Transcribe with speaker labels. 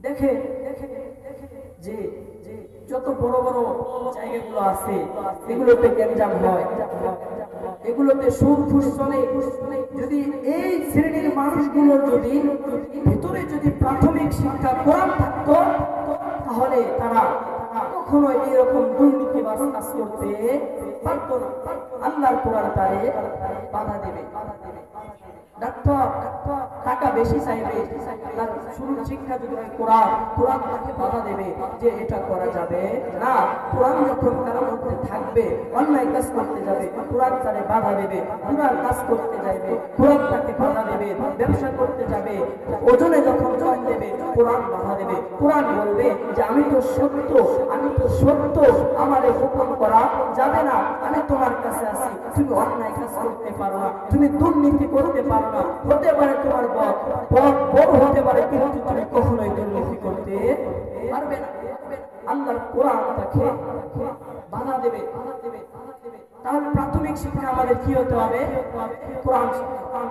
Speaker 1: দেখে যে যত বড় বড় জায়গাগুলো আছে এগুলোতে গ্যাঞ্জাম হয়, এগুলোতে সুদ ঘুষ চলে। যদি এই শ্রেণীর মানুষগুলোর যদি ভিতরে যদি প্রাথমিক শিক্ষা কোরআন থাকতো, তাহলে তারা কখনো এরকম দুর্নীতিবাজ কাজ করতে পারতো না। আল্লাহর কোরআন তারে বাধা দেবে। ডাক্তার টাকা বেশি চাইবে, তার শুরুর শিক্ষা যদি হয় কোরআন, কোরআন তাকে বাধা দেবে যে এটা করা যাবে না। কোরআন যখন তার মধ্যে থাকবে, অন্যায় কাজ করতে যাবে, কোরআন তারে বাধা দেবে। গুনার কাজ করতে যাবে, কোরআন তাকে বাধা দেবে। ব্যবসা করতে যাবে, ওজনে যখন কম দেবে, কোরআন বাধা দেবে। কোরআন বলবে যে আমি তো সত্য, আমি তো সত্য, আমারে হুকুম করা যাবে না, আমি তোমার কাছে আছি, তুমি অন্যায় কাজ করতে পারো না, তুমি দুর্নীতি করতে পারো না। হতে পারে তোমার বড় হতে পারে, কিন্তু তুমি কখনোই দুর্নীতি করতে পারবে না। আল্লাহর কোরআন তাকে বাধা দেবে। তাহলে প্রাথমিক শিক্ষা আমাদের কি হতে হবে? কোরআন শিক্ষা।